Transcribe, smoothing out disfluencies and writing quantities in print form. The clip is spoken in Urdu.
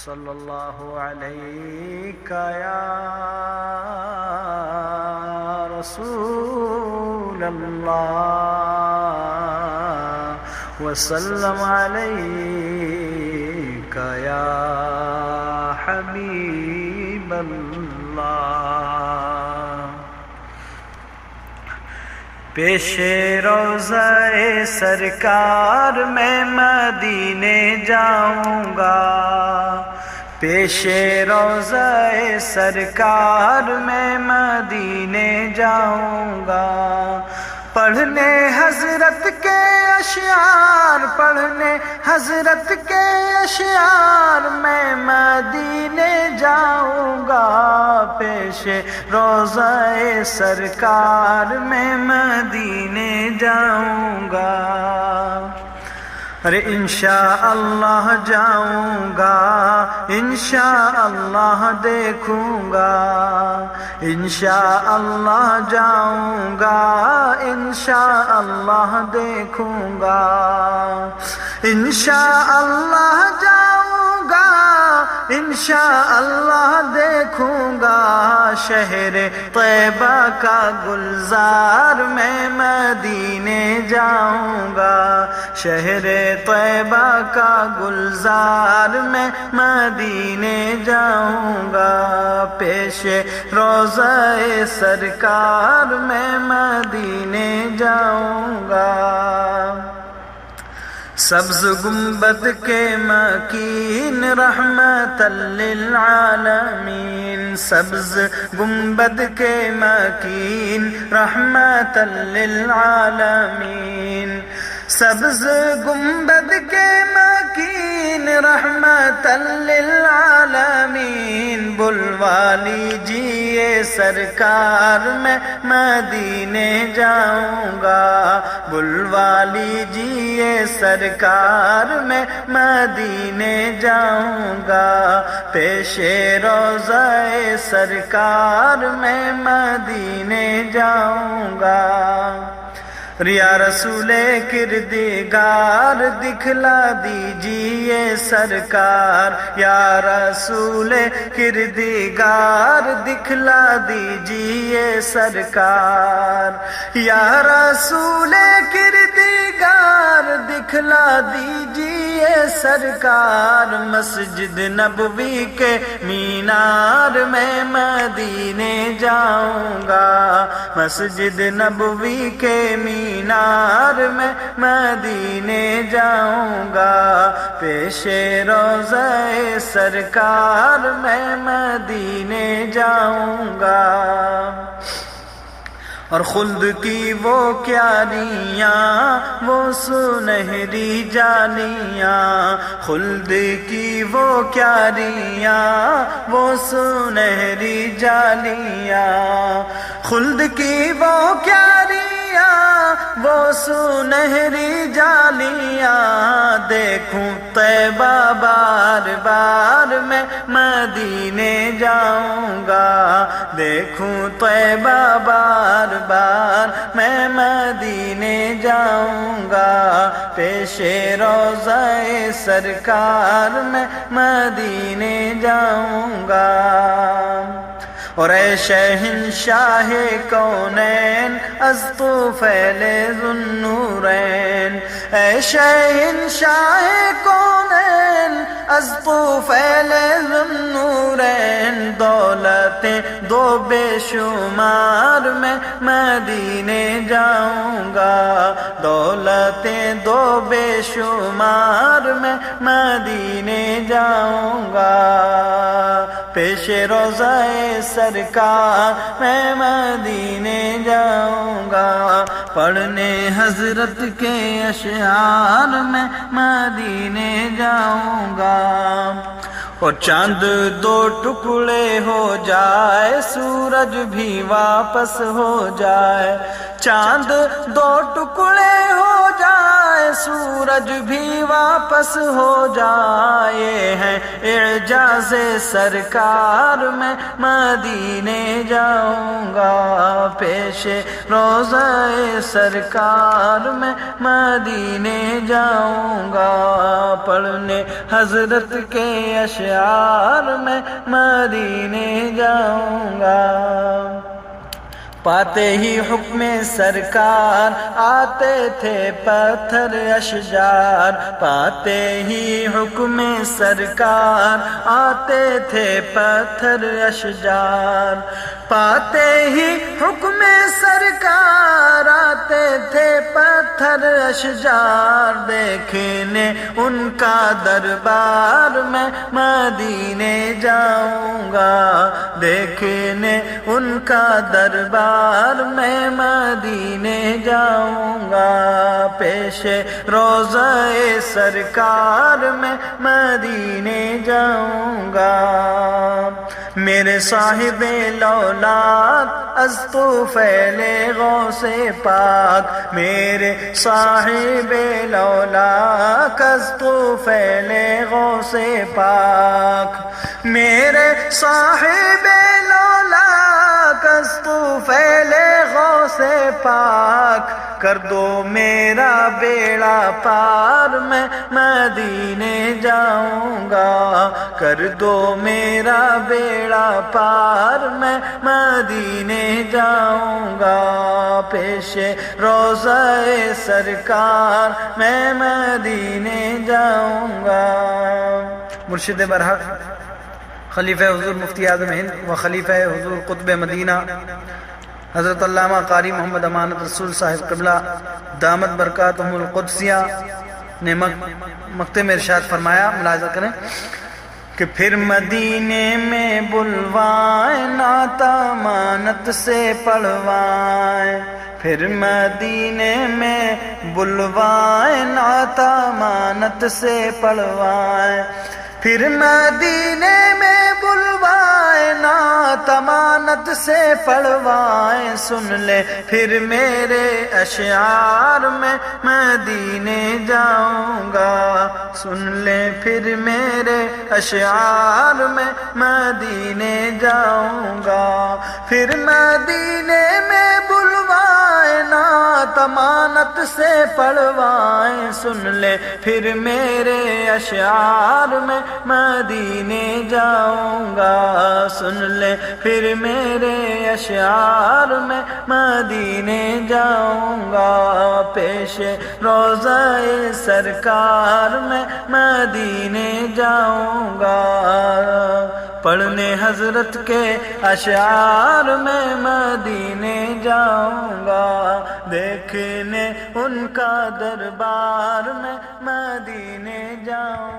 صلی اللہ علیہ یا رسول اللہ وسلم علیک یا حبیب اللہ۔ پیش روضہ سرکار میں مدینے جاؤں گا، پیش روضہ سرکار میں مدینے جاؤں گا، پڑھنے حضرت کے اشعار، پڑھنے حضرت کے اشعار میں مدینے جاؤں گا، پیش روضہ سرکار میں مدینے جاؤں گا۔ ارے انشاءاللہ جاؤں گا، انشاءاللہ دیکھوں گا، انشاءاللہ جاؤں گا، انشاءاللہ دیکھوں گا، انشاءاللہ جاؤں گا، انشاءاللہ دیکھوں گا، شہر طیبہ کا گلزار میں مدینے جاؤں گا، شہر طیبہ کا گلزار میں مدینے جاؤں گا، پیش روضہ سرکار میں مدینے جاؤں گا۔ سبز گنبد کے مکین رحمت للعالمین، سبز گنبد کے مکین رحمت للعالمین، سبز گنبد کے مکین رحمت للعالمین، بلوا لیجیے سرکار میں مدینے جاؤں گا، بلوا لیجیے سرکار میں مدینے جاؤں گا، پیش روضہ سرکار میں مدینے جاؤں گا۔ یا رسول کردگار دکھلا دیجیے سرکار، یا رسول کردگار دکھلا دیجیے سرکار، یا رسول کردگار دکھلا دیجیے سرکار، مسجد نبوی کے مینار میں مدینے جاؤں گا، مسجد نبوی کے مینار میں مدینے جاؤں گا، پیش روضہ سرکار میں مدینے جاؤں گا۔ اور خلد کی وہ کیاریاں، وہ سنہری جالیاں، خلد کی وہ کیاریاں، وہ سنہری جالیاں، خلد کی وہ کیاریاں، وہ سنہری جالیاں، دیکھوں طیبہ بار بار میں مدینے جاؤں گا، دیکھوں طیبہ بار بار میں مدینے جاؤں گا، پیش روضہ سرکار میں مدینے جاؤں گا۔ اور اے شہنشاہ کونین از طفیل ذو النورین، اے شہنشاہ کونین از طفیل ذو النورین، دولتیں دو بے شمار میں مدینے جاؤں گا، دولتیں دو بے شمار میں مدینے جاؤں گا، پیش روضہ سرکار میں مدینے جاؤں گا، پڑھنے حضرت کے اشعار میں مدینے جاؤں گا۔ اور چاند دو ٹکڑے ہو جائے، سورج بھی واپس ہو جائے، چاند دو ٹکڑے ہو جائے، سورج بھی واپس ہو جائے ہیں اعجاز سرکار میں مدینے جاؤں گا پیش روضہ سرکار میں مدینے جاؤں گا پڑھنے حضرت کے اشعار میں مدینے جاؤں گا پاتے ہی حکم سرکار آتے تھے پتھر اشجار پاتے ہی حکم سرکار آتے تھے پتھر اشجار پاتے ہی حکم سرکار آتے تھے پتھر اشجار دیکھنے ان کا دربار میں مدینے جاؤں گا دیکھنے ان کا دربار میں مدینے جاؤں گا پیش روضہ سرکار میں مدینے جاؤں گا میرے صاحب لولاک از طفیل غوث پاک میرے صاحب لولاک از طفیل غوث پاک میرے صاحب لولاک از طفیل غوث پاک کر دو میرا بیڑا پار میں مدینے جاؤں گا کر دو میرا بیڑا پار میں مدینے جاؤں گا پیش روضہ سرکار میں مدینے جاؤں گا مرشد برحق خلیفہ حضور مفتی اعظم ہند و خلیفہ حضور قطب مدینہ حضرت علامہ قاری محمد امانت رسول صاحب قبلہ دامت برکاتہم القدسیہ نے مکتب میں ارشاد فرمایا ملاحظہ کریں کہ پھر مدینے میں بلوائیں نعت امانت سے پڑھوائیں پھر مدینے میں بلوائیں نعت امانت سے پڑھوائیں پھر مدینے میں بلوائیں نعت امانت سے پڑھوائیں سن لے پھر میرے اشعار میں مدینے جاؤں گا سن لے پھر میرے اشعار میں مدینے جاؤں گا پھر مدینے میں بلوائیں نعت امانت سے پڑھوائیں سن لے پھر میرے اشعار میں مدینے جاؤں گا سن لے پھر میرے اشعار میں مدینے جاؤں گا پیش روضہ سرکار میں مدینے جاؤں گا پڑھنے حضرت کے اشعار میں مدینے جاؤں گا دیکھنے ان کا دربار میں مدینے جاؤں